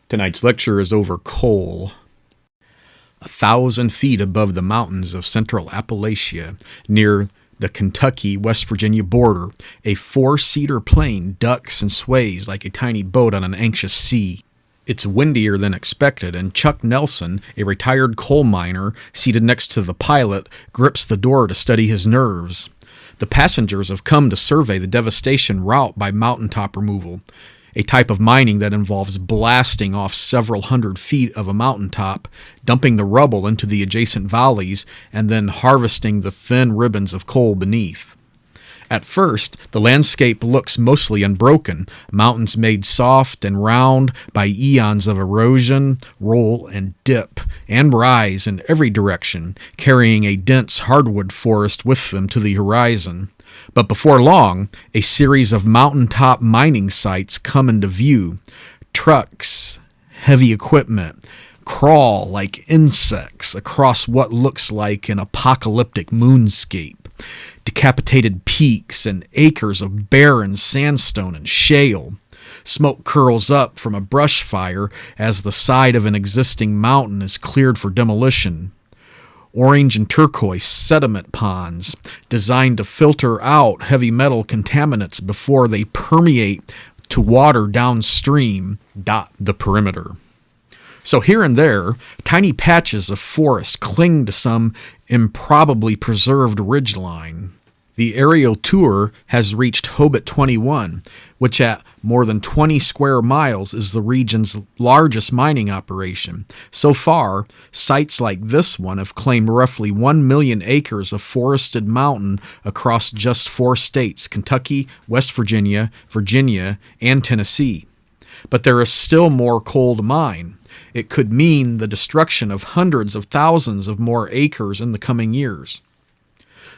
Tonight's lecture is over coal. 1,000 feet above the mountains of central Appalachia, near the Kentucky-West Virginia border, a 4-seater plane ducks and sways like a tiny boat on an anxious sea. It's windier than expected, and Chuck Nelson, a retired coal miner seated next to the pilot, grips the door to steady his nerves. The passengers have come to survey the devastation wrought by mountaintop removal, a type of mining that involves blasting off several hundred feet of a mountaintop, dumping the rubble into the adjacent valleys, and then harvesting the thin ribbons of coal beneath. At first, the landscape looks mostly unbroken, mountains made soft and round by eons of erosion, roll and dip, and rise in every direction, carrying a dense hardwood forest with them to the horizon. But before long, a series of mountaintop mining sites come into view. Trucks, heavy equipment, crawl like insects across what looks like an apocalyptic moonscape. Decapitated peaks and acres of barren sandstone and shale. Smoke curls up from a brush fire as the side of an existing mountain is cleared for demolition. Orange and turquoise sediment ponds designed to filter out heavy metal contaminants before they permeate to water downstream dot the perimeter. So here and there, tiny patches of forest cling to some improbably preserved ridgeline. The aerial tour has reached Hobart 21, which at more than 20 square miles is the region's largest mining operation. So far, sites like this one have claimed roughly 1 million acres of forested mountain across just 4 states, Kentucky, West Virginia, Virginia, and Tennessee. But there is still more coal to mine. It could mean the destruction of hundreds of thousands of more acres in the coming years.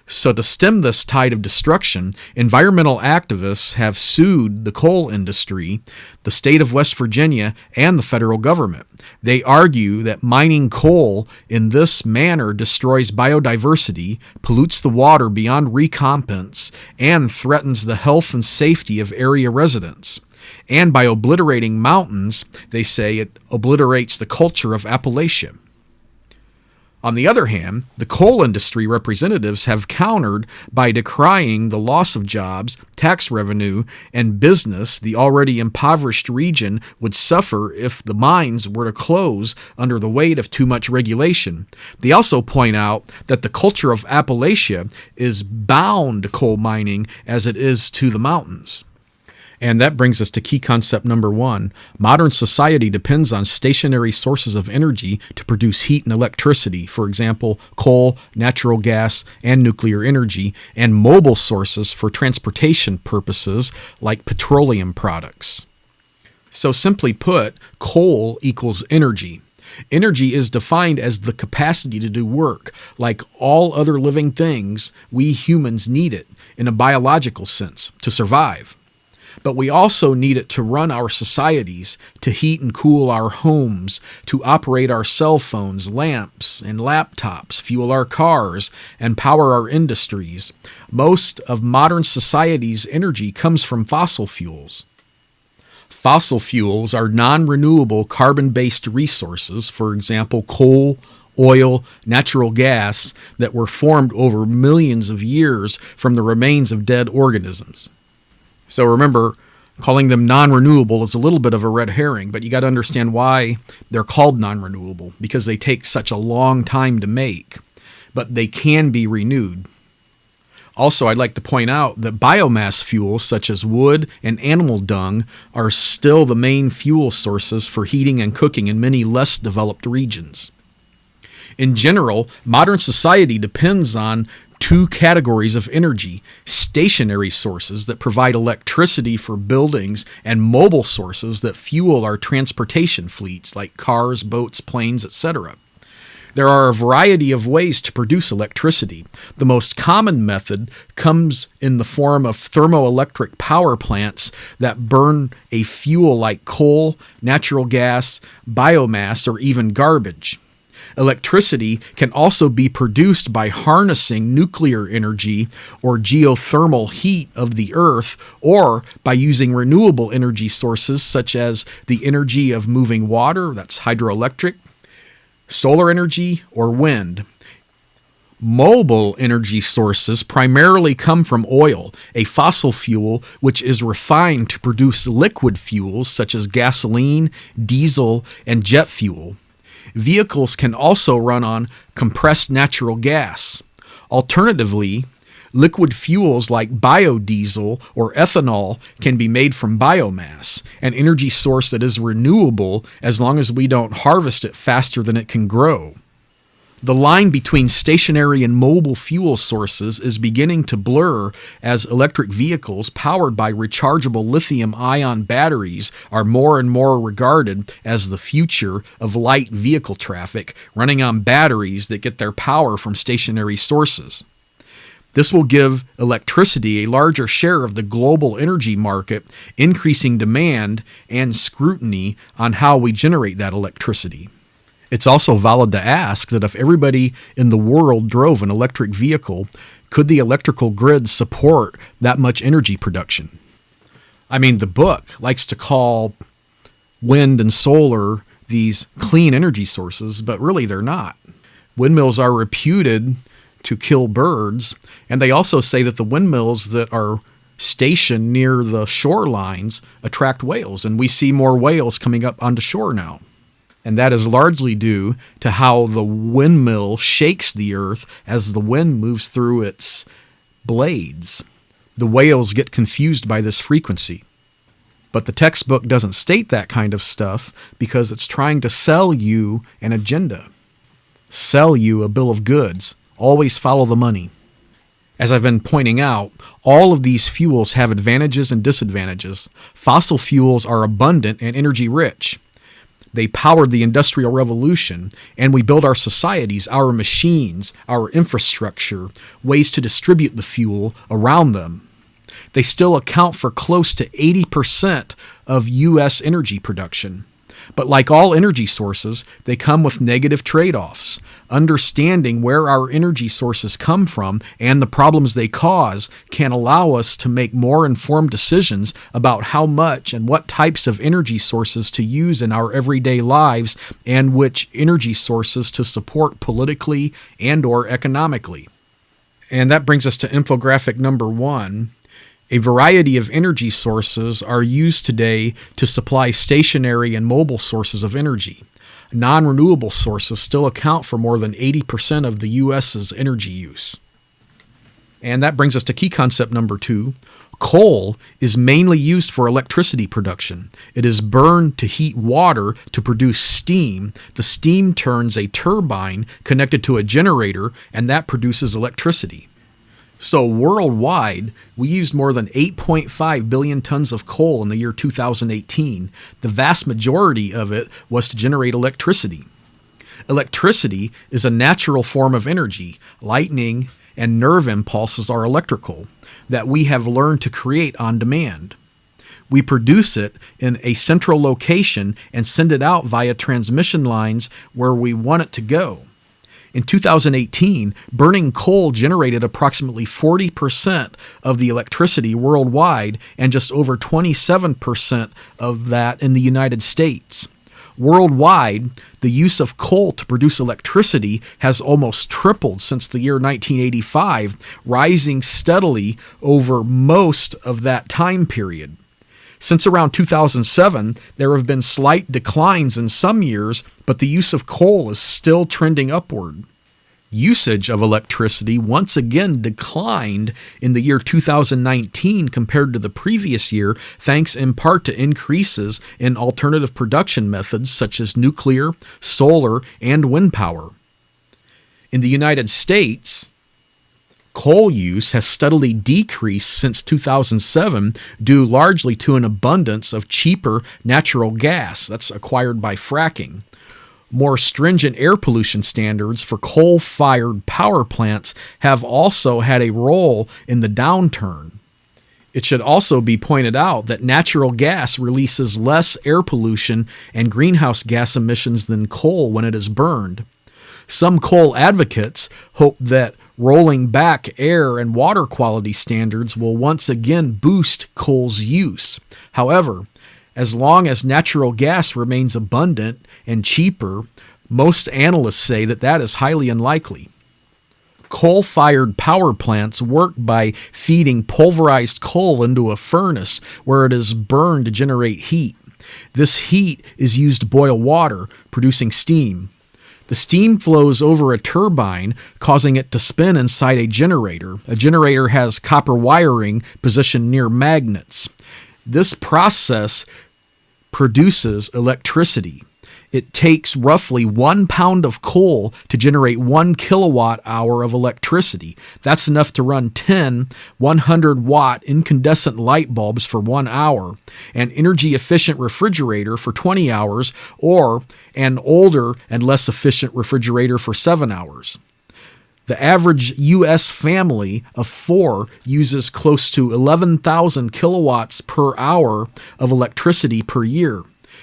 So to stem this tide of destruction, environmental activists have sued the coal industry, the state of West Virginia, and the federal government. They argue that mining coal in this manner destroys biodiversity, pollutes the water beyond recompense, and threatens the health and safety of area residents. And by obliterating mountains, they say it obliterates the culture of Appalachia. On the other hand, the coal industry representatives have countered by decrying the loss of jobs, tax revenue, and business the already impoverished region would suffer if the mines were to close under the weight of too much regulation. They also point out that the culture of Appalachia is bound to coal mining as it is to the mountains. And that brings us to key concept number 1. Modern society depends on stationary sources of energy to produce heat and electricity, for example, coal, natural gas, and nuclear energy, and mobile sources for transportation purposes like petroleum products. So simply put, coal equals energy. Energy is defined as the capacity to do work. Like all other living things, we humans need it, in a biological sense, to survive. But we also need it to run our societies, to heat and cool our homes, to operate our cell phones, lamps, and laptops, fuel our cars, and power our industries. Most of modern society's energy comes from fossil fuels. Fossil fuels are non-renewable carbon-based resources, for example, coal, oil, natural gas, that were formed over millions of years from the remains of dead organisms. So remember, calling them non-renewable is a little bit of a red herring, but you got to understand why they're called non-renewable, because they take such a long time to make, but they can be renewed. Also, I'd like to point out that biomass fuels such as wood and animal dung are still the main fuel sources for heating and cooking in many less developed regions. In general, modern society depends on 2 categories of energy: stationary sources that provide electricity for buildings and mobile sources that fuel our transportation fleets like cars, boats, planes, etc. There are a variety of ways to produce electricity. The most common method comes in the form of thermoelectric power plants that burn a fuel like coal, natural gas, biomass, or even garbage. Electricity can also be produced by harnessing nuclear energy or geothermal heat of the earth, or by using renewable energy sources such as the energy of moving water, that's hydroelectric, solar energy, or wind. Mobile energy sources primarily come from oil, a fossil fuel which is refined to produce liquid fuels such as gasoline, diesel, and jet fuel. Vehicles can also run on compressed natural gas. Alternatively, liquid fuels like biodiesel or ethanol can be made from biomass, an energy source that is renewable as long as we don't harvest it faster than it can grow. The line between stationary and mobile fuel sources is beginning to blur as electric vehicles powered by rechargeable lithium-ion batteries are more and more regarded as the future of light vehicle traffic, running on batteries that get their power from stationary sources. This will give electricity a larger share of the global energy market, increasing demand and scrutiny on how we generate that electricity. It's also valid to ask that if everybody in the world drove an electric vehicle, could the electrical grid support that much energy production? I mean, the book likes to call wind and solar these clean energy sources, but really they're not. Windmills are reputed to kill birds, and they also say that the windmills that are stationed near the shorelines attract whales, and we see more whales coming up onto shore now. And that is largely due to how the windmill shakes the earth as the wind moves through its blades. The whales get confused by this frequency. But the textbook doesn't state that kind of stuff because it's trying to sell you an agenda, sell you a bill of goods. Always follow the money. As I've been pointing out, all of these fuels have advantages and disadvantages. Fossil fuels are abundant and energy rich. They powered the Industrial Revolution, and we build our societies, our machines, our infrastructure, ways to distribute the fuel around them. They still account for close to 80% of U.S. energy production. But like all energy sources, they come with negative trade-offs. Understanding where our energy sources come from and the problems they cause can allow us to make more informed decisions about how much and what types of energy sources to use in our everyday lives and which energy sources to support politically and/or economically. And that brings us to infographic number 1. A variety of energy sources are used today to supply stationary and mobile sources of energy. Non-renewable sources still account for more than 80% of the U.S.'s energy use. And that brings us to key concept number 2. Coal is mainly used for electricity production. It is burned to heat water to produce steam. The steam turns a turbine connected to a generator, and that produces electricity. So worldwide, we used more than 8.5 billion tons of coal in the year 2018. The vast majority of it was to generate electricity. Electricity is a natural form of energy. Lightning and nerve impulses are electrical, that we have learned to create on demand. We produce it in a central location and send it out via transmission lines where we want it to go. In 2018, burning coal generated approximately 40% of the electricity worldwide and just over 27% of that in the United States. Worldwide, the use of coal to produce electricity has almost tripled since the year 1985, rising steadily over most of that time period. Since around 2007, there have been slight declines in some years, but the use of coal is still trending upward. Usage of electricity once again declined in the year 2019 compared to the previous year, thanks in part to increases in alternative production methods such as nuclear, solar, and wind power. In the United States, coal use has steadily decreased since 2007 due largely to an abundance of cheaper natural gas that's acquired by fracking. More stringent air pollution standards for coal-fired power plants have also had a role in the downturn. It should also be pointed out that natural gas releases less air pollution and greenhouse gas emissions than coal when it is burned. Some coal advocates hope that rolling back air and water quality standards will once again boost coal's use. However, as long as natural gas remains abundant and cheaper, most analysts say that that is highly unlikely. Coal-fired power plants work by feeding pulverized coal into a furnace where it is burned to generate heat. This heat is used to boil water, producing steam. The steam flows over a turbine, causing it to spin inside a generator. A generator has copper wiring positioned near magnets. This process produces electricity. It takes roughly 1 pound of coal to generate 1 kilowatt hour of electricity. That's enough to run 10 100-watt incandescent light bulbs for 1 hour, an energy-efficient refrigerator for 20 hours, or an older and less efficient refrigerator for 7 hours. The average U.S. family of 4 uses close to 11,000 kilowatts per hour of electricity per year.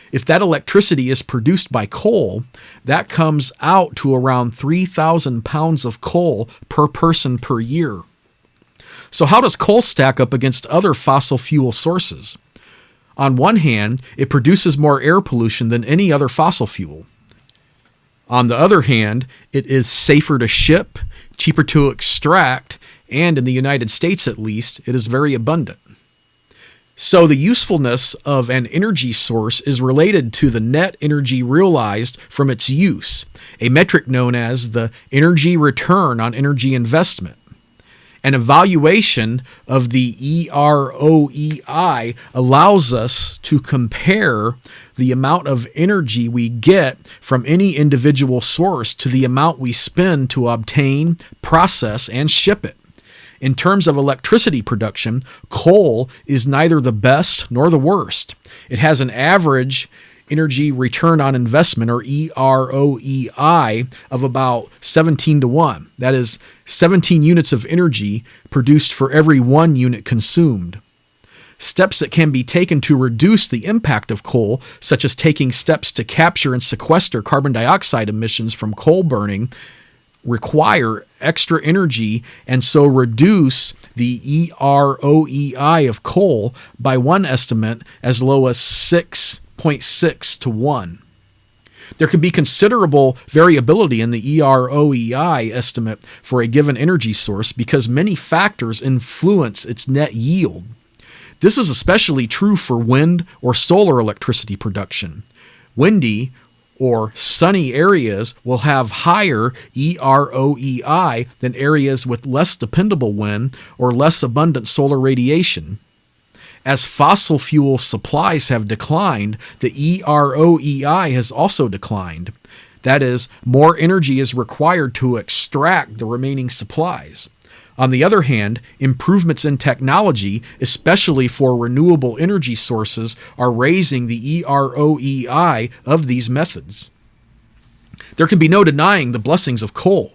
If that electricity is produced by coal, that comes out to around 3,000 pounds of coal per person per year. So how does coal stack up against other fossil fuel sources? On one hand, it produces more air pollution than any other fossil fuel. On the other hand, it is safer to ship, cheaper to extract, and in the United States at least, it is very abundant. So the usefulness of an energy source is related to the net energy realized from its use, a metric known as the energy return on energy investment. An evaluation of the EROEI allows us to compare the amount of energy we get from any individual source to the amount we spend to obtain, process, and ship it. In terms of electricity production, coal is neither the best nor the worst. It has an average energy return on investment, or EROEI, of about 17 to 1. That is 17 units of energy produced for every 1 unit consumed. Steps that can be taken to reduce the impact of coal, such as taking steps to capture and sequester carbon dioxide emissions from coal burning, require extra energy and so reduce the EROEI of coal by one estimate as low as 6.6 to 1. There can be considerable variability in the EROEI estimate for a given energy source because many factors influence its net yield. This is especially true for wind or solar electricity production. Windy or sunny areas will have higher EROEI than areas with less dependable wind or less abundant solar radiation. As fossil fuel supplies have declined, the EROEI has also declined. That is, more energy is required to extract the remaining supplies. On the other hand, improvements in technology, especially for renewable energy sources, are raising the EROEI of these methods. There can be no denying the blessings of coal.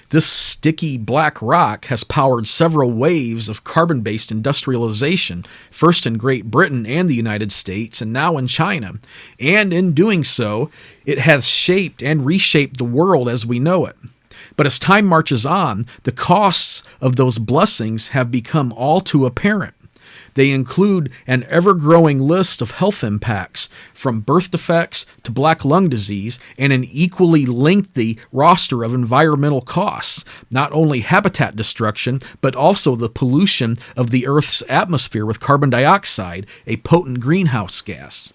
This sticky black rock has powered several waves of carbon-based industrialization, first in Great Britain and the United States, and now in China. And in doing so, it has shaped and reshaped the world as we know it. But as time marches on, the costs of those blessings have become all too apparent. They include an ever-growing list of health impacts, from birth defects to black lung disease, and an equally lengthy roster of environmental costs, not only habitat destruction, but also the pollution of the Earth's atmosphere with carbon dioxide, a potent greenhouse gas.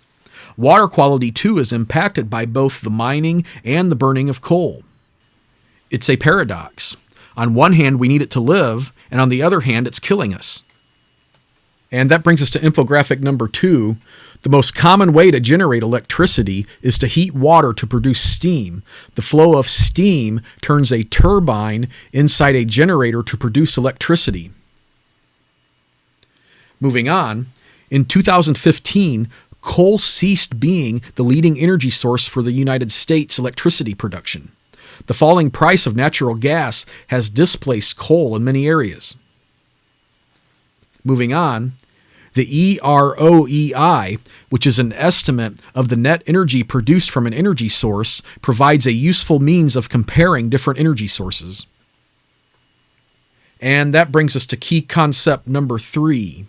Water quality, too, is impacted by both the mining and the burning of coal. It's a paradox. On one hand, we need it to live, and on the other hand, it's killing us. And that brings us to infographic number 2. The most common way to generate electricity is to heat water to produce steam. The flow of steam turns a turbine inside a generator to produce electricity. Moving on, in 2015, coal ceased being the leading energy source for the United States electricity production. The falling price of natural gas has displaced coal in many areas. Moving on, The EROEI, which is an estimate of the net energy produced from an energy source, provides a useful means of comparing different energy sources. And that brings us to key concept number 3.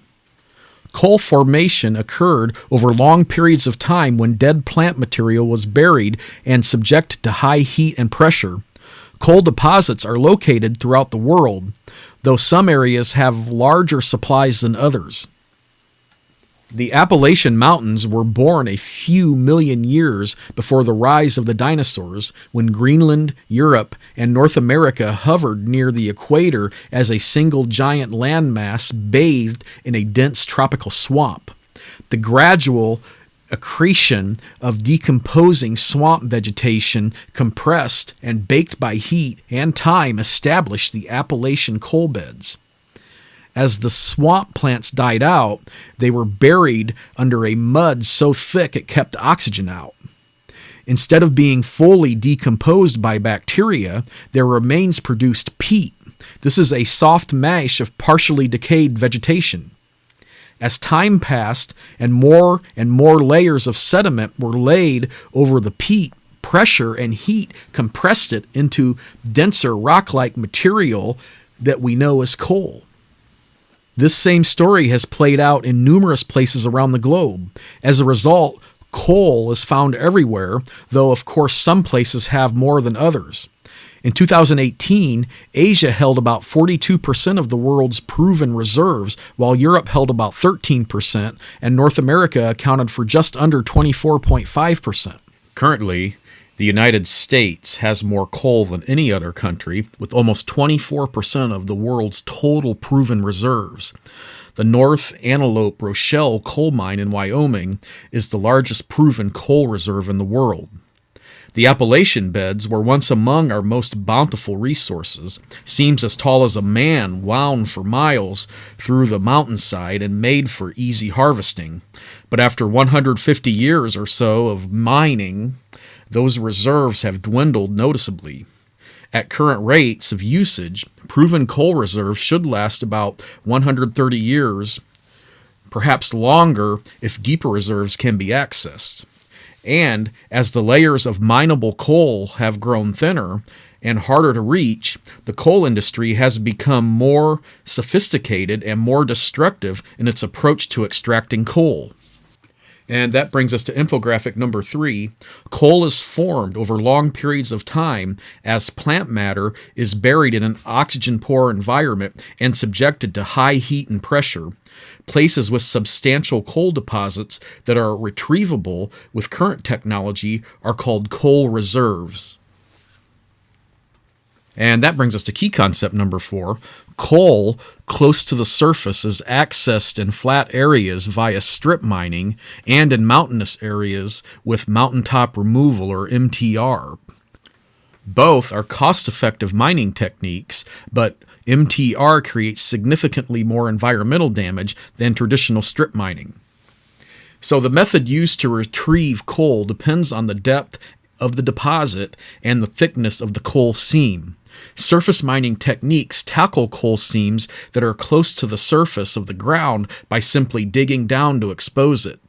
Coal formation occurred over long periods of time when dead plant material was buried and subjected to high heat and pressure. Coal deposits are located throughout the world, though some areas have larger supplies than others. The Appalachian Mountains were born a few million years before the rise of the dinosaurs, when Greenland, Europe, and North America hovered near the equator as a single giant landmass bathed in a dense tropical swamp. The gradual accretion of decomposing swamp vegetation, compressed and baked by heat and time, established the Appalachian coal beds. As the swamp plants died out, they were buried under a mud so thick it kept oxygen out. Instead of being fully decomposed by bacteria, their remains produced peat. This is a soft mash of partially decayed vegetation. As time passed and more layers of sediment were laid over the peat, pressure and heat compressed it into denser rock-like material that we know as coal. This same story has played out in numerous places around the globe. As a result, coal is found everywhere, though of course some places have more than others. In 2018, Asia held about 42% of the world's proven reserves, while Europe held about 13%, and North America accounted for just under 24.5%. Currently, the United States has more coal than any other country, with almost 24% of the world's total proven reserves. The North Antelope Rochelle coal mine in Wyoming is the largest proven coal reserve in the world. The Appalachian beds were once among our most bountiful resources. Seams as tall as a man wound for miles through the mountainside and made for easy harvesting. But after 150 years or so of mining, those reserves have dwindled noticeably. At current rates of usage, proven coal reserves should last about 130 years, perhaps longer if deeper reserves can be accessed. And as the layers of mineable coal have grown thinner and harder to reach, the coal industry has become more sophisticated and more destructive in its approach to extracting coal. And that brings us to infographic number 3. Coal is formed over long periods of time as plant matter is buried in an oxygen-poor environment and subjected to high heat and pressure. Places with substantial coal deposits that are retrievable with current technology are called coal reserves. And that brings us to key concept number 4. Coal close to the surface is accessed in flat areas via strip mining and in mountainous areas with mountaintop removal, or MTR. Both are cost-effective mining techniques, but MTR creates significantly more environmental damage than traditional strip mining. So the method used to retrieve coal depends on the depth of the deposit and the thickness of the coal seam. Surface mining techniques tackle coal seams that are close to the surface of the ground by simply digging down to expose it.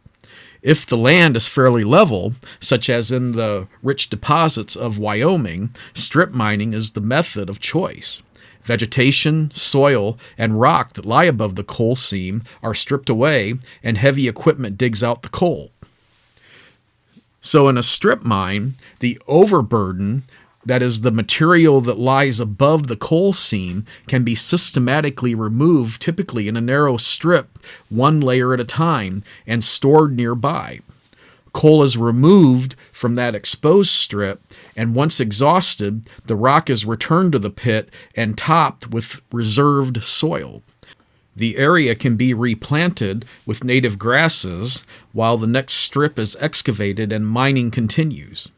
If the land is fairly level, such as in the rich deposits of Wyoming, strip mining is the method of choice. Vegetation, soil, and rock that lie above the coal seam are stripped away, and heavy equipment digs out the coal. So in a strip mine, the overburden, that is, the material that lies above the coal seam, can be systematically removed, typically in a narrow strip, one layer at a time, and stored nearby. Coal is removed from that exposed strip, and once exhausted, the rock is returned to the pit and topped with reserved soil. The area can be replanted with native grasses while the next strip is excavated and mining continues.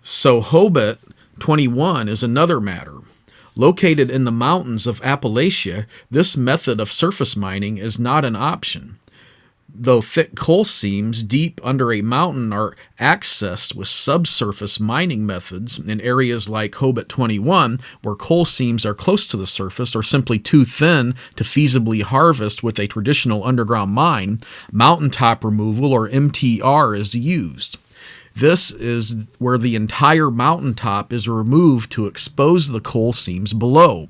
So Hobart 21 is another matter. Located in the mountains of Appalachia, this method of surface mining is not an option. though thick coal seams deep under a mountain are accessed with subsurface mining methods in areas like Hobart 21, where coal seams are close to the surface or simply too thin to feasibly harvest with a traditional underground mine, mountaintop removal or MTR is used. This is where the entire mountaintop is removed to expose the coal seams below.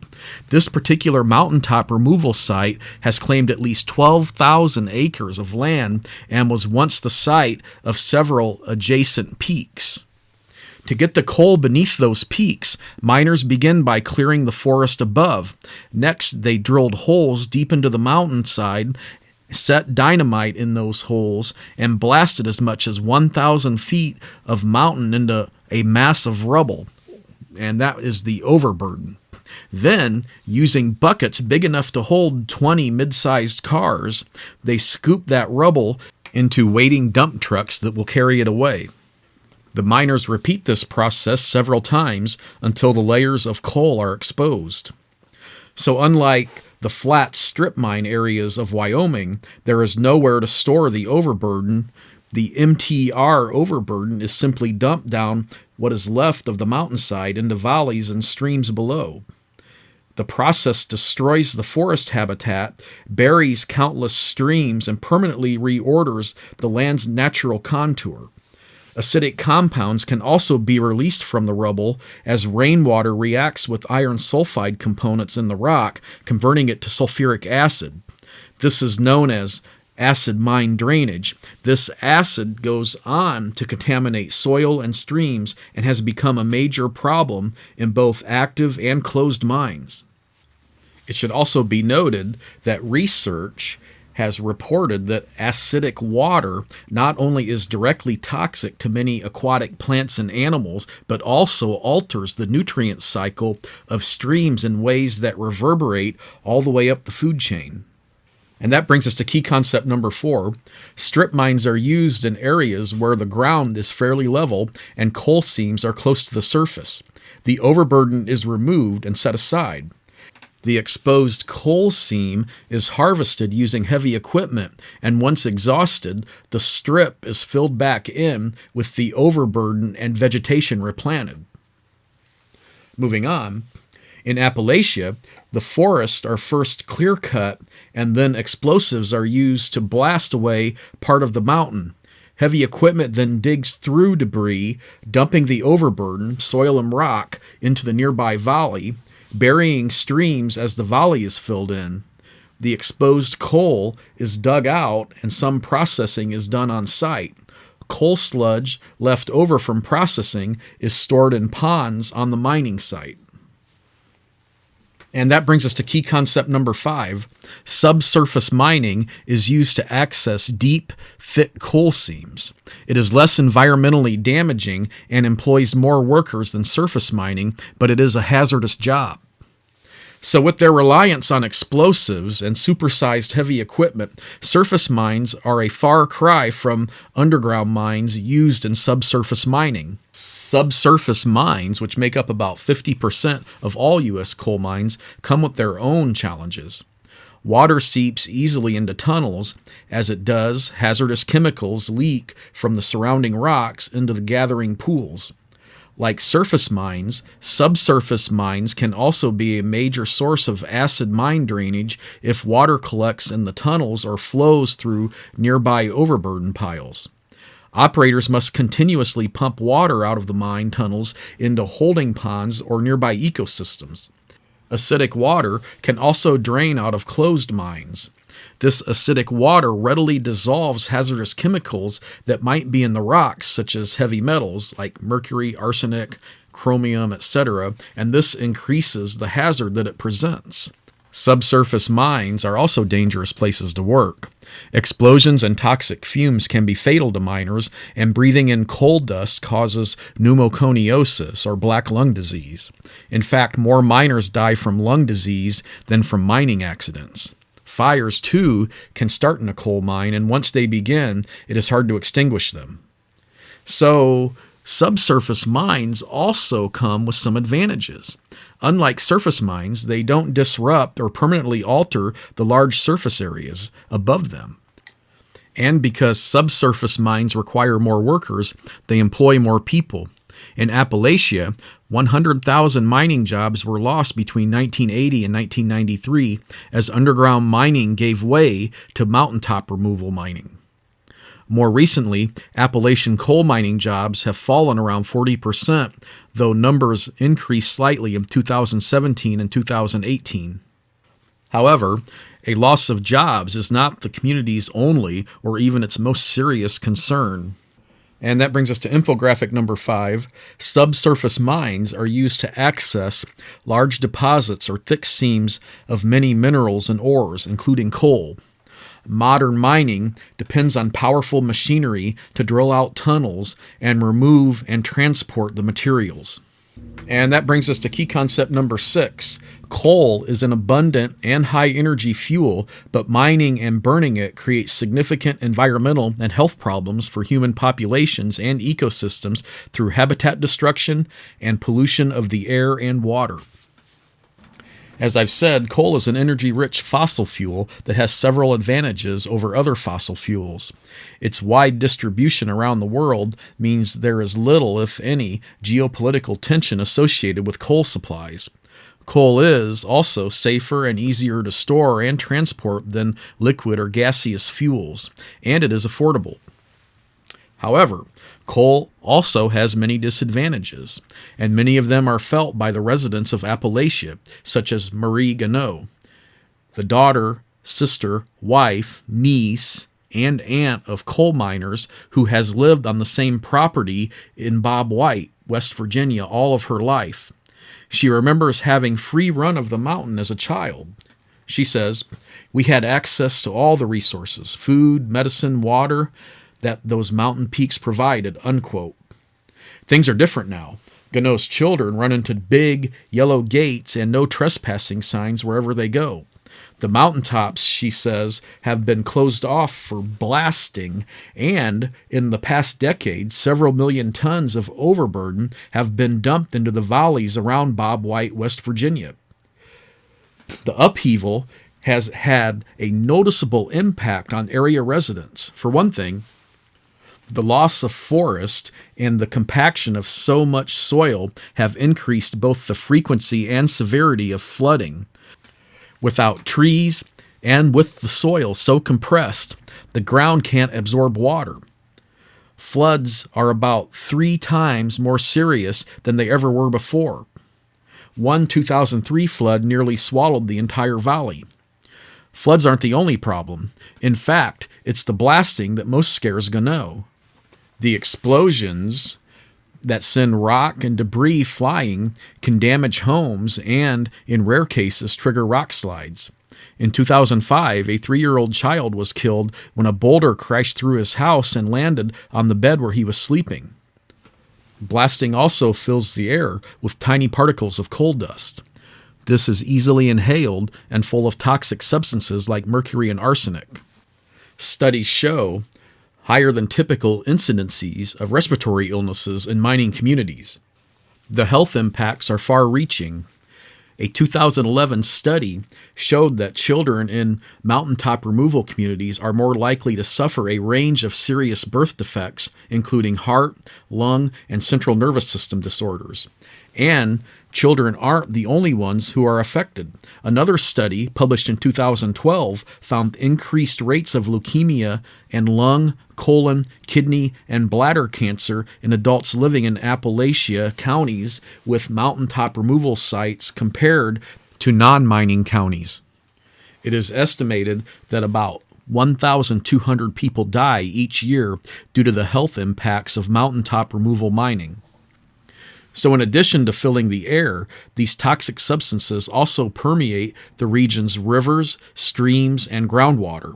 This particular mountaintop removal site has claimed at least 12,000 acres of land and was once the site of several adjacent peaks. To get the coal beneath those peaks, miners begin by clearing the forest above. Next, they drilled holes deep into the mountainside, set dynamite in those holes, and blasted as much as 1,000 feet of mountain into a mass of rubble, and that is the overburden. Then, using buckets big enough to hold 20 mid-sized cars, they scoop that rubble into waiting dump trucks that will carry it away. The miners repeat this process several times until the layers of coal are exposed. So unlike the flat strip mine areas of Wyoming, there is nowhere to store the overburden. The MTR overburden is simply dumped down what is left of the mountainside into valleys and streams below. The process destroys the forest habitat, buries countless streams, and permanently reorders the land's natural contour. Acidic compounds can also be released from the rubble as rainwater reacts with iron sulfide components in the rock, converting it to sulfuric acid. This is known as acid mine drainage. This acid goes on to contaminate soil and streams and has become a major problem in both active and closed mines. It should also be noted that research has reported that acidic water not only is directly toxic to many aquatic plants and animals, but also alters the nutrient cycle of streams in ways that reverberate all the way up the food chain. And that brings us to key concept number 4. Strip mines are used in areas where the ground is fairly level and coal seams are close to the surface. The overburden is removed and set aside. The exposed coal seam is harvested using heavy equipment, and once exhausted, the strip is filled back in with the overburden and vegetation replanted. Moving on, in Appalachia, the forests are first clear-cut, and then explosives are used to blast away part of the mountain. Heavy equipment then digs through debris, dumping the overburden, soil and rock, into the nearby valley, burying streams as the valley is filled in. The exposed coal is dug out and some processing is done on site. Coal sludge left over from processing is stored in ponds on the mining site. And that brings us to key concept number 5. Subsurface mining is used to access deep, thick coal seams. It is less environmentally damaging and employs more workers than surface mining, but it is a hazardous job. So with their reliance on explosives and supersized heavy equipment, surface mines are a far cry from underground mines used in subsurface mining. Subsurface mines, which make up about 50% of all U.S. coal mines, come with their own challenges. Water seeps easily into tunnels. As it does, hazardous chemicals leak from the surrounding rocks into the gathering pools. Like surface mines, subsurface mines can also be a major source of acid mine drainage if water collects in the tunnels or flows through nearby overburden piles. Operators must continuously pump water out of the mine tunnels into holding ponds or nearby ecosystems. Acidic water can also drain out of closed mines. This acidic water readily dissolves hazardous chemicals that might be in the rocks, such as heavy metals like mercury, arsenic, chromium, etc., and this increases the hazard that it presents. Subsurface mines are also dangerous places to work. Explosions and toxic fumes can be fatal to miners, and breathing in coal dust causes pneumoconiosis or black lung disease. In fact, more miners die from lung disease than from mining accidents. Fires, too, can start in a coal mine, and once they begin, it is hard to extinguish them. So, subsurface mines also come with some advantages. Unlike surface mines, they don't disrupt or permanently alter the large surface areas above them. And because subsurface mines require more workers, they employ more people. In Appalachia, 100,000 mining jobs were lost between 1980 and 1993 as underground mining gave way to mountaintop removal mining. More recently, Appalachian coal mining jobs have fallen around 40%, though numbers increased slightly in 2017 and 2018. However, a loss of jobs is not the community's only or even its most serious concern. And that brings us to infographic number 5. Subsurface mines are used to access large deposits or thick seams of many minerals and ores, including coal. Modern mining depends on powerful machinery to drill out tunnels and remove and transport the materials. And that brings us to key concept number 6. Coal is an abundant and high-energy fuel, but mining and burning it creates significant environmental and health problems for human populations and ecosystems through habitat destruction and pollution of the air and water. As I've said, coal is an energy-rich fossil fuel that has several advantages over other fossil fuels. Its wide distribution around the world means there is little, if any, geopolitical tension associated with coal supplies. Coal is also safer and easier to store and transport than liquid or gaseous fuels, and it is affordable. However, coal also has many disadvantages, and many of them are felt by the residents of Appalachia, such as Marie Gannot, the daughter, sister, wife, niece, and aunt of coal miners who has lived on the same property in Bob White, West Virginia, all of her life. She remembers having free run of the mountain as a child. She says, "We had access to all the resources, food, medicine, water, that those mountain peaks provided," unquote. Things are different now. Gannot's children run into big yellow gates and no trespassing signs wherever they go. The mountaintops, she says, have been closed off for blasting, and in the past decade, several million tons of overburden have been dumped into the valleys around Bob White, West Virginia. The upheaval has had a noticeable impact on area residents. For one thing, the loss of forest and the compaction of so much soil have increased both the frequency and severity of flooding. Without trees and with the soil so compressed, the ground can't absorb water. Floods are about 3 times more serious than they ever were before. One 2003 flood nearly swallowed the entire valley. Floods aren't the only problem. In fact, it's the blasting that most scares Gannot. The explosions that send rock and debris flying can damage homes and, in rare cases, trigger rock slides. In 2005, a 3-year-old child was killed when a boulder crashed through his house and landed on the bed where he was sleeping. Blasting also fills the air with tiny particles of coal dust. This is easily inhaled and full of toxic substances like mercury and arsenic. Studies show higher than typical incidences of respiratory illnesses in mining communities. The health impacts are far-reaching. A 2011 study showed that children in mountaintop removal communities are more likely to suffer a range of serious birth defects, including heart, lung, and central nervous system disorders. And children aren't the only ones who are affected. Another study, published in 2012, found increased rates of leukemia and lung, colon, kidney, and bladder cancer in adults living in Appalachia counties with mountaintop removal sites compared to non-mining counties. It is estimated that about 1,200 people die each year due to the health impacts of mountaintop removal mining. So in addition to filling the air, these toxic substances also permeate the region's rivers, streams, and groundwater.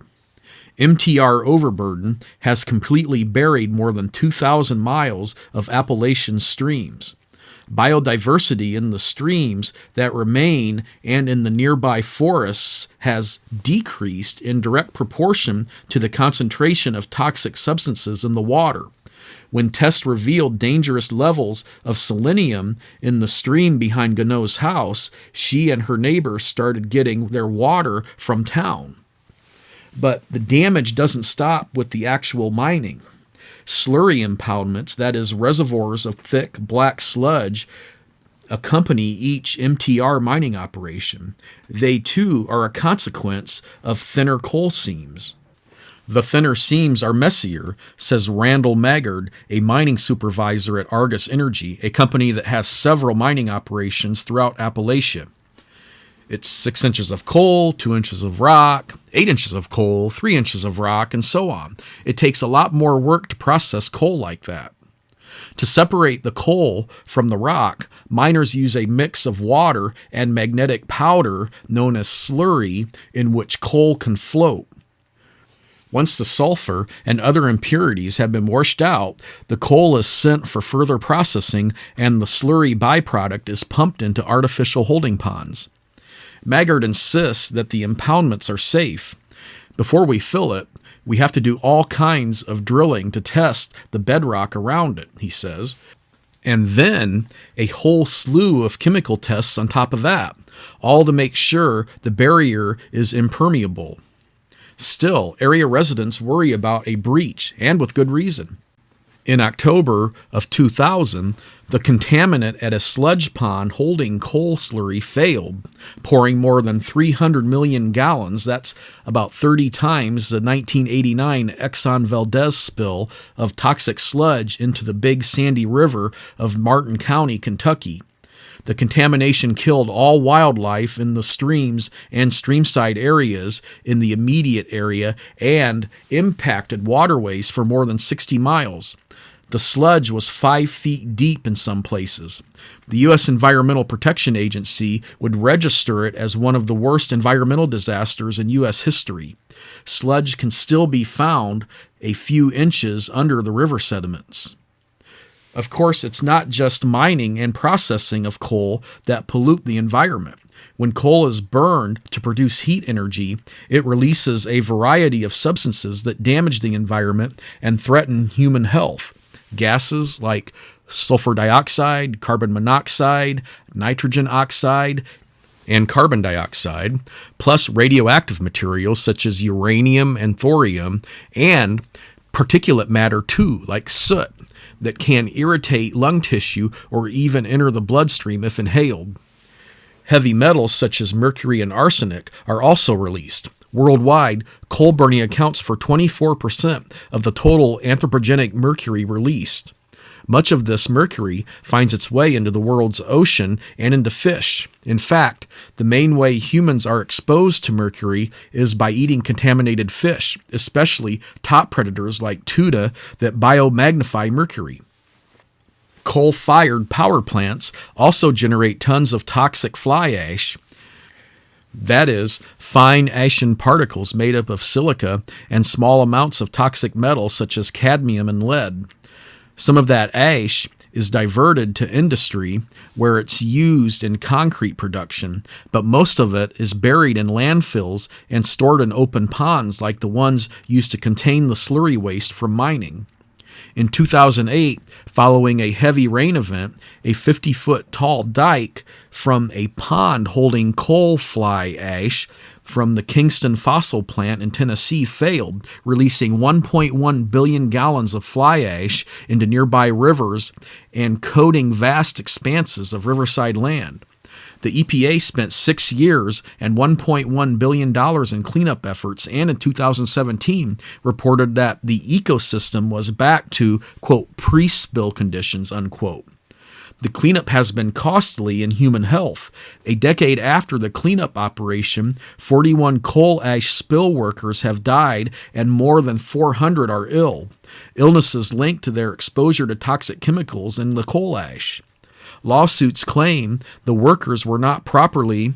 MTR overburden has completely buried more than 2,000 miles of Appalachian streams. Biodiversity in the streams that remain and in the nearby forests has decreased in direct proportion to the concentration of toxic substances in the water. When tests revealed dangerous levels of selenium in the stream behind Gannot's house, she and her neighbors started getting their water from town. But the damage doesn't stop with the actual mining. Slurry impoundments, that is, reservoirs of thick black sludge, accompany each MTR mining operation. They, too, are a consequence of thinner coal seams. The thinner seams are messier, says Randall Maggard, a mining supervisor at Argus Energy, a company that has several mining operations throughout Appalachia. It's 6 inches of coal, 2 inches of rock, 8 inches of coal, 3 inches of rock, and so on. It takes a lot more work to process coal like that. To separate the coal from the rock, miners use a mix of water and magnetic powder known as slurry, in which coal can float. Once the sulfur and other impurities have been washed out, the coal is sent for further processing, and the slurry byproduct is pumped into artificial holding ponds. Maggard insists that the impoundments are safe. Before we fill it, we have to do all kinds of drilling to test the bedrock around it, he says, and then a whole slew of chemical tests on top of that, all to make sure the barrier is impermeable. Still, area residents worry about a breach, and with good reason. In October of 2000, the contaminant at a sludge pond holding coal slurry failed, pouring more than 300 million gallons, that's about 30 times the 1989 Exxon Valdez spill of toxic sludge into the Big Sandy River of Martin County, Kentucky. The contamination killed all wildlife in the streams and streamside areas in the immediate area and impacted waterways for more than 60 miles. The sludge was 5 feet deep in some places. The U.S. Environmental Protection Agency would register it as one of the worst environmental disasters in U.S. history. Sludge can still be found a few inches under the river sediments. Of course, it's not just mining and processing of coal that pollute the environment. When coal is burned to produce heat energy, it releases a variety of substances that damage the environment and threaten human health. Gases like sulfur dioxide, carbon monoxide, nitrogen oxide, and carbon dioxide, plus radioactive materials such as uranium and thorium, and particulate matter too, like soot, that can irritate lung tissue or even enter the bloodstream if inhaled. Heavy metals such as mercury and arsenic are also released. Worldwide, coal burning accounts for 24% of the total anthropogenic mercury released. Much of this mercury finds its way into the world's ocean and into fish. In fact, the main way humans are exposed to mercury is by eating contaminated fish, especially top predators like tuna that biomagnify mercury. Coal-fired power plants also generate tons of toxic fly ash. That is, fine ashen particles made up of silica and small amounts of toxic metals such as cadmium and lead. Some of that ash is diverted to industry where it's used in concrete production, but most of it is buried in landfills and stored in open ponds like the ones used to contain the slurry waste from mining. In 2008, following a heavy rain event, a 50-foot tall dike from a pond holding coal fly ash from the Kingston fossil plant in Tennessee failed, releasing 1.1 billion gallons of fly ash into nearby rivers and coating vast expanses of riverside land. The EPA spent 6 years and $1.1 billion in cleanup efforts, and in 2017 reported that the ecosystem was back to, quote, pre-spill conditions, unquote. The cleanup has been costly in human health. A decade after the cleanup operation, 41 coal ash spill workers have died and more than 400 are ill. Illnesses linked to their exposure to toxic chemicals in the coal ash. Lawsuits claim the workers were not properly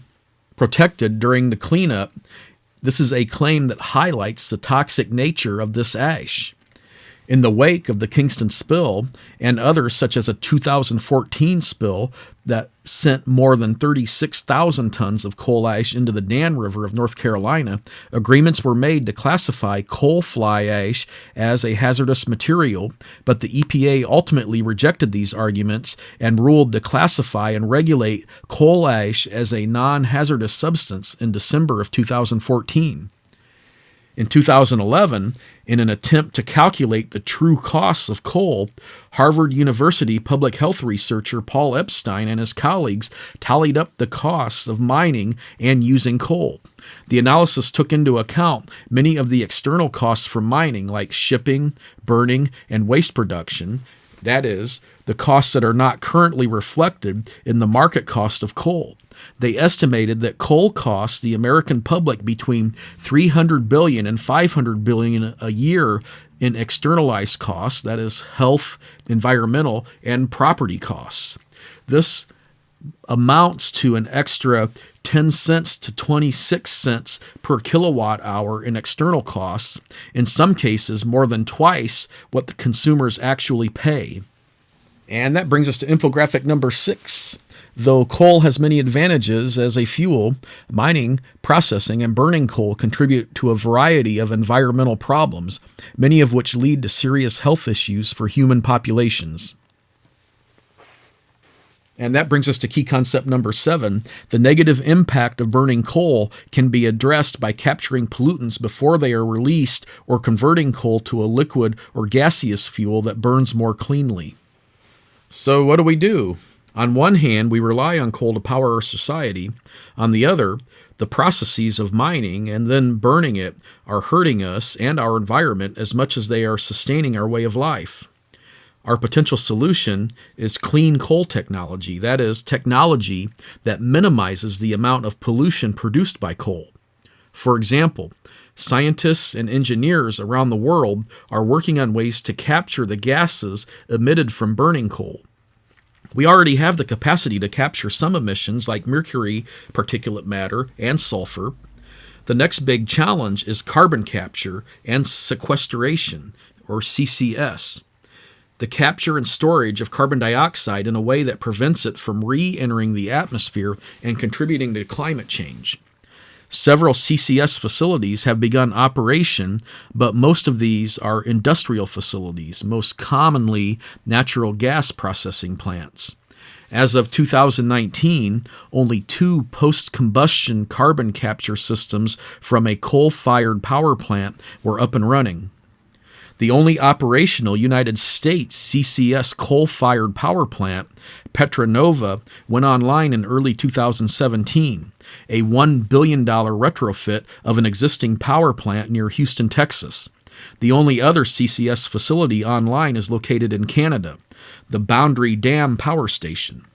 protected during the cleanup. This is a claim that highlights the toxic nature of this ash. In the wake of the Kingston spill and others such as a 2014 spill that sent more than 36,000 tons of coal ash into the Dan River of North Carolina, agreements were made to classify coal fly ash as a hazardous material, but the EPA ultimately rejected these arguments and ruled to classify and regulate coal ash as a non-hazardous substance in December of 2014. In 2011, in an attempt to calculate the true costs of coal, Harvard University public health researcher Paul Epstein and his colleagues tallied up the costs of mining and using coal. The analysis took into account many of the external costs for mining, like shipping, burning, and waste production. That is, the costs that are not currently reflected in the market cost of coal. They estimated that coal costs the American public between $300 billion and $500 billion a year in externalized costs, that is, health, environmental, and property costs. This amounts to an extra 10 cents to 26 cents per kilowatt hour in external costs, in some cases more than twice what the consumers actually pay. And that brings us to infographic number 6. Though coal has many advantages as a fuel, mining, processing, and burning coal contribute to a variety of environmental problems, many of which lead to serious health issues for human populations. And that brings us to key concept number 7. The negative impact of burning coal can be addressed by capturing pollutants before they are released or converting coal to a liquid or gaseous fuel that burns more cleanly. So what do? On one hand, we rely on coal to power our society. On the other, the processes of mining and then burning it are hurting us and our environment as much as they are sustaining our way of life. Our potential solution is clean coal technology, that is, technology that minimizes the amount of pollution produced by coal. For example, scientists and engineers around the world are working on ways to capture the gases emitted from burning coal. We already have the capacity to capture some emissions like mercury, particulate matter, and sulfur. The next big challenge is carbon capture and sequestration, or CCS. The capture and storage of carbon dioxide in a way that prevents it from re-entering the atmosphere and contributing to climate change. Several CCS facilities have begun operation, but most of these are industrial facilities, most commonly natural gas processing plants. As of 2019, only 2 post-combustion carbon capture systems from a coal-fired power plant were up and running. The only operational United States CCS coal-fired power plant, Petra Nova, went online in early 2017, a $1 billion retrofit of an existing power plant near Houston, Texas. The only other CCS facility online is located in Canada, the Boundary Dam Power Station.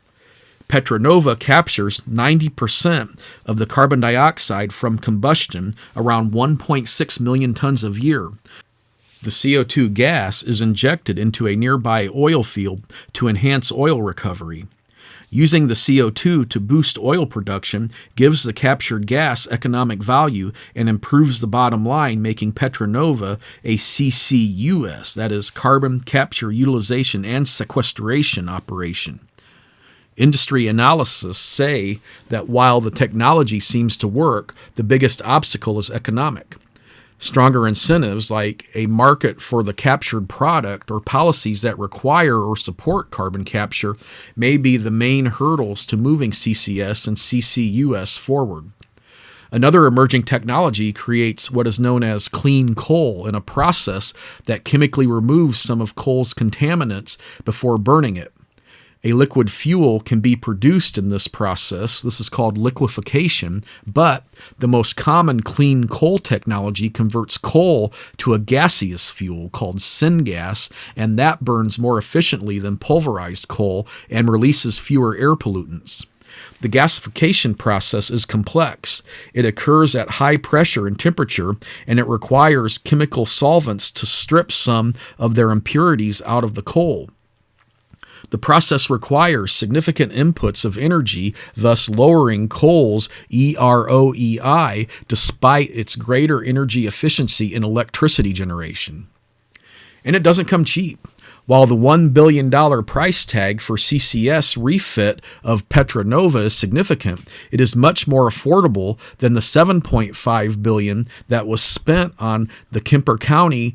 Petra Nova captures 90% of the carbon dioxide from combustion, around 1.6 million tons a year. The CO2 gas is injected into a nearby oil field to enhance oil recovery. Using the CO2 to boost oil production gives the captured gas economic value and improves the bottom line, making Petra Nova a CCUS, that is, carbon capture, utilization, and sequestration operation. Industry analysts say that while the technology seems to work, the biggest obstacle is economic. Stronger incentives, like a market for the captured product or policies that require or support carbon capture, may be the main hurdles to moving CCS and CCUS forward. Another emerging technology creates what is known as clean coal in a process that chemically removes some of coal's contaminants before burning it. A liquid fuel can be produced in this process. This is called liquefaction, but the most common clean coal technology converts coal to a gaseous fuel called syngas, and that burns more efficiently than pulverized coal and releases fewer air pollutants. The gasification process is complex. It occurs at high pressure and temperature, and it requires chemical solvents to strip some of their impurities out of the coal. The process requires significant inputs of energy, thus lowering coal's EROEI despite its greater energy efficiency in electricity generation. And it doesn't come cheap. While the $1 billion price tag for CCS refit of Petra Nova is significant, it is much more affordable than the $7.5 billion that was spent on the Kemper County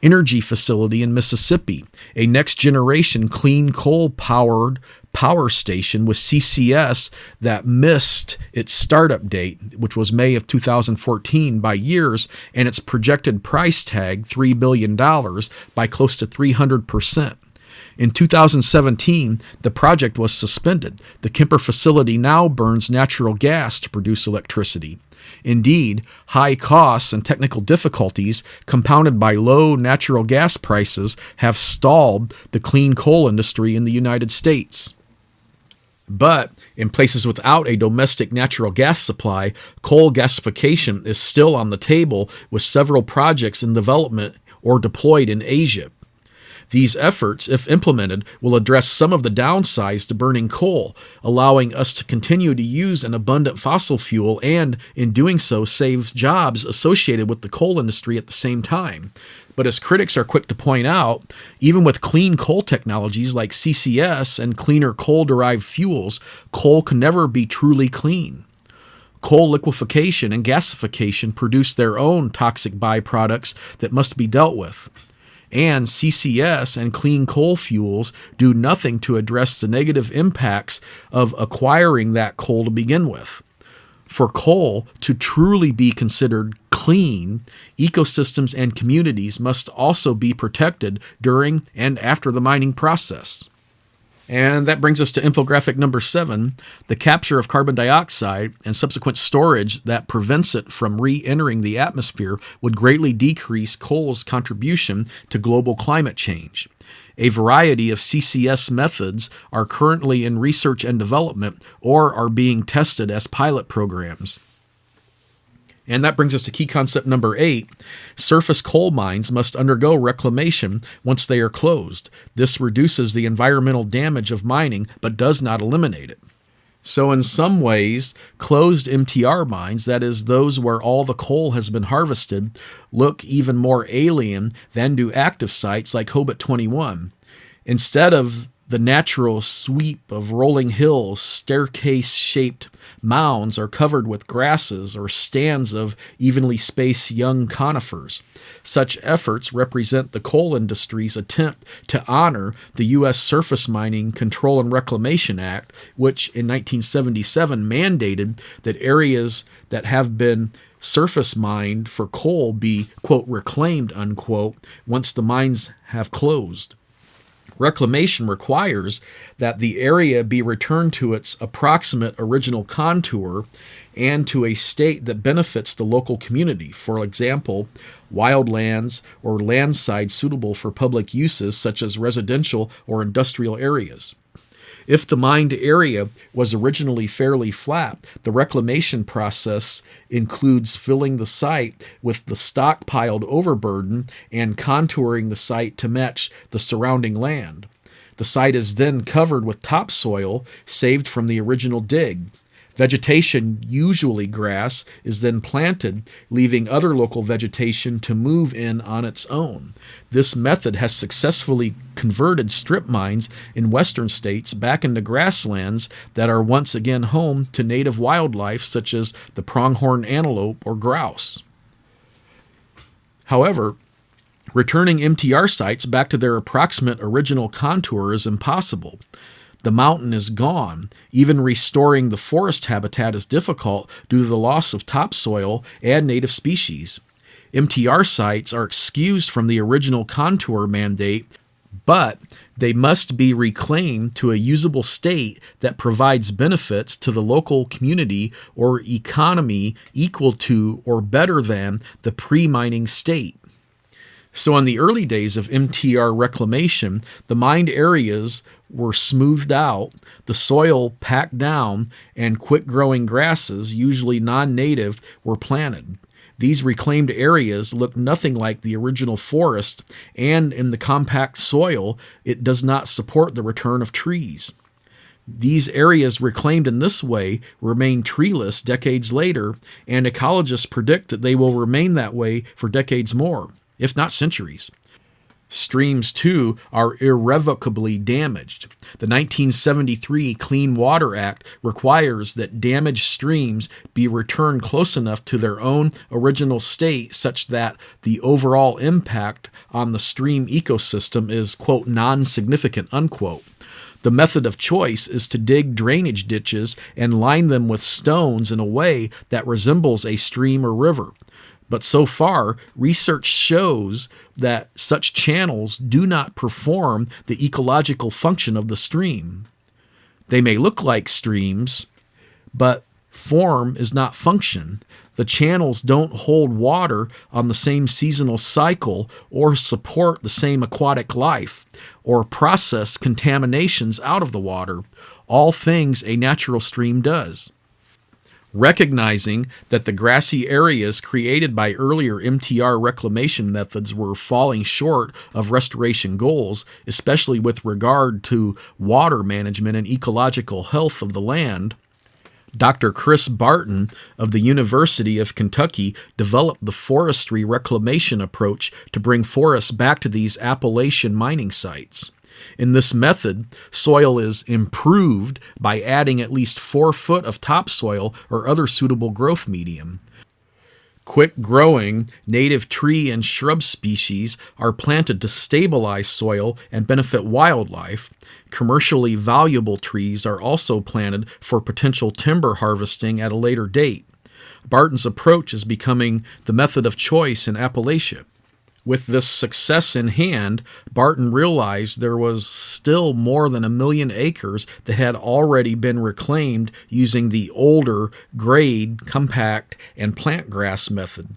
energy facility in Mississippi, a next-generation clean coal-powered power station with CCS that missed its startup date, which was May of 2014, by years, and its projected price tag, $3 billion, by close to 300%. In 2017, the project was suspended. The Kemper facility now burns natural gas to produce electricity. Indeed, high costs and technical difficulties, compounded by low natural gas prices, have stalled the clean coal industry in the United States. But in places without a domestic natural gas supply, coal gasification is still on the table, with several projects in development or deployed in Asia. These efforts, if implemented, will address some of the downsides to burning coal, allowing us to continue to use an abundant fossil fuel and, in doing so, save jobs associated with the coal industry at the same time. But as critics are quick to point out, even with clean coal technologies like CCS and cleaner coal-derived fuels, coal can never be truly clean. Coal liquefaction and gasification produce their own toxic byproducts that must be dealt with. And CCS and clean coal fuels do nothing to address the negative impacts of acquiring that coal to begin with. For coal to truly be considered clean, ecosystems and communities must also be protected during and after the mining process. And that brings us to infographic number 7. The capture of carbon dioxide and subsequent storage that prevents it from re-entering the atmosphere would greatly decrease coal's contribution to global climate change. A variety of CCS methods are currently in research and development or are being tested as pilot programs. And that brings us to key concept number 8. Surface coal mines must undergo reclamation once they are closed. This reduces the environmental damage of mining, but does not eliminate it. So in some ways, closed MTR mines, that is, those where all the coal has been harvested, look even more alien than do active sites like Hobart 21. Instead of the natural sweep of rolling hills, staircase-shaped mounds are covered with grasses or stands of evenly spaced young conifers. Such efforts represent the coal industry's attempt to honor the U.S. Surface Mining Control and Reclamation Act, which in 1977 mandated that areas that have been surface mined for coal be, quote, reclaimed, unquote, once the mines have closed. Reclamation requires that the area be returned to its approximate original contour and to a state that benefits the local community. For example, wildlands or landside suitable for public uses such as residential or industrial areas. If the mined area was originally fairly flat, the reclamation process includes filling the site with the stockpiled overburden and contouring the site to match the surrounding land. The site is then covered with topsoil saved from the original dig. Vegetation, usually grass, is then planted, leaving other local vegetation to move in on its own. This method has successfully converted strip mines in western states back into grasslands that are once again home to native wildlife such as the pronghorn antelope or grouse. However, returning MTR sites back to their approximate original contour is impossible. The mountain is gone. Even restoring the forest habitat is difficult due to the loss of topsoil and native species. MTR sites are excused from the original contour mandate, but they must be reclaimed to a usable state that provides benefits to the local community or economy equal to or better than the pre-mining state. So in the early days of MTR reclamation, the mined areas were smoothed out, the soil packed down, and quick-growing grasses, usually non-native, were planted. These reclaimed areas look nothing like the original forest, and in the compact soil, it does not support the return of trees. These areas reclaimed in this way remain treeless decades later, and ecologists predict that they will remain that way for decades more, if not centuries. Streams, too, are irrevocably damaged. The 1973 Clean Water Act requires that damaged streams be returned close enough to their own original state such that the overall impact on the stream ecosystem is, quote, non-significant, unquote. The method of choice is to dig drainage ditches and line them with stones in a way that resembles a stream or river. But so far, research shows that such channels do not perform the ecological function of the stream. They may look like streams, but form is not function. The channels don't hold water on the same seasonal cycle or support the same aquatic life or process contaminations out of the water, all things a natural stream does. Recognizing that the grassy areas created by earlier MTR reclamation methods were falling short of restoration goals, especially with regard to water management and ecological health of the land, Dr. Chris Barton of the University of Kentucky developed the forestry reclamation approach to bring forests back to these Appalachian mining sites. In this method, soil is improved by adding at least 4 foot of topsoil or other suitable growth medium. Quick-growing native tree and shrub species are planted to stabilize soil and benefit wildlife. Commercially valuable trees are also planted for potential timber harvesting at a later date. Barton's approach is becoming the method of choice in Appalachia. With this success in hand, Barton realized there was still more than 1 million acres that had already been reclaimed using the older grade, compact, and plant grass method.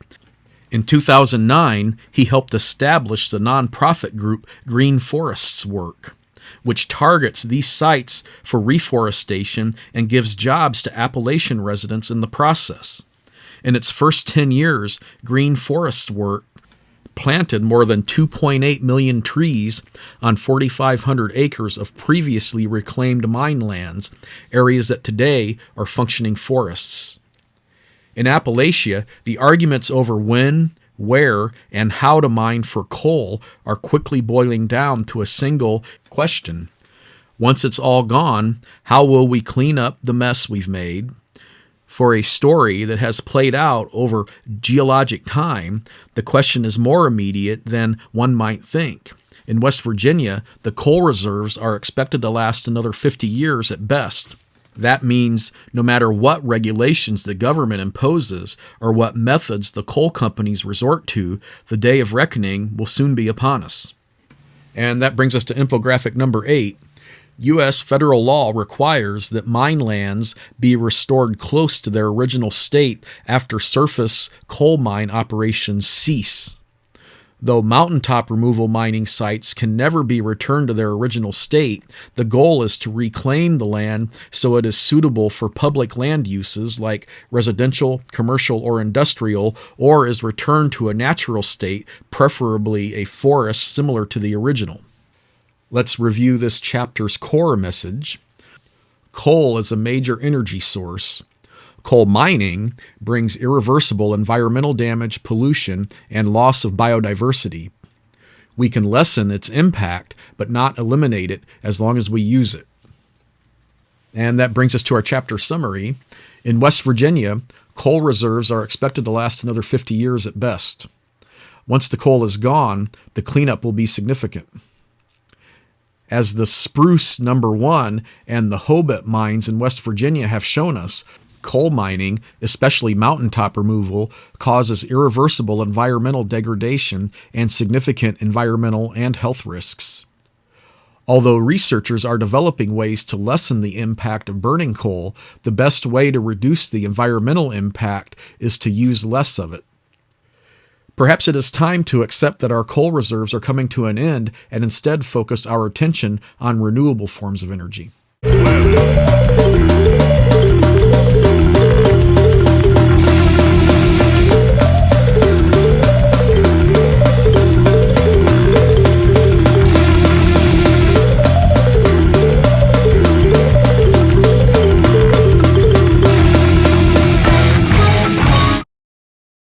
In 2009, he helped establish the nonprofit group Green Forests Work, which targets these sites for reforestation and gives jobs to Appalachian residents in the process. In its first 10 years, Green Forests Work planted more than 2.8 million trees on 4,500 acres of previously reclaimed mine lands, areas that today are functioning forests. In Appalachia, the arguments over when, where, and how to mine for coal are quickly boiling down to a single question. Once it's all gone, how will we clean up the mess we've made? For a story that has played out over geologic time, the question is more immediate than one might think. In West Virginia, the coal reserves are expected to last another 50 years at best. That means no matter what regulations the government imposes or what methods the coal companies resort to, the day of reckoning will soon be upon us. And that brings us to infographic number 8. U.S. federal law requires that mine lands be restored close to their original state after surface coal mine operations cease. Though mountaintop removal mining sites can never be returned to their original state, the goal is to reclaim the land so it is suitable for public land uses like residential, commercial, or industrial, or is returned to a natural state, preferably a forest similar to the original. Let's review this chapter's core message. Coal is a major energy source. Coal mining brings irreversible environmental damage, pollution, and loss of biodiversity. We can lessen its impact, but not eliminate it as long as we use it. And that brings us to our chapter summary. In West Virginia, coal reserves are expected to last another 50 years at best. Once the coal is gone, the cleanup will be significant. As the Spruce No. 1 and the Hobart mines in West Virginia have shown us, coal mining, especially mountaintop removal, causes irreversible environmental degradation and significant environmental and health risks. Although researchers are developing ways to lessen the impact of burning coal, the best way to reduce the environmental impact is to use less of it. Perhaps it is time to accept that our coal reserves are coming to an end and instead focus our attention on renewable forms of energy.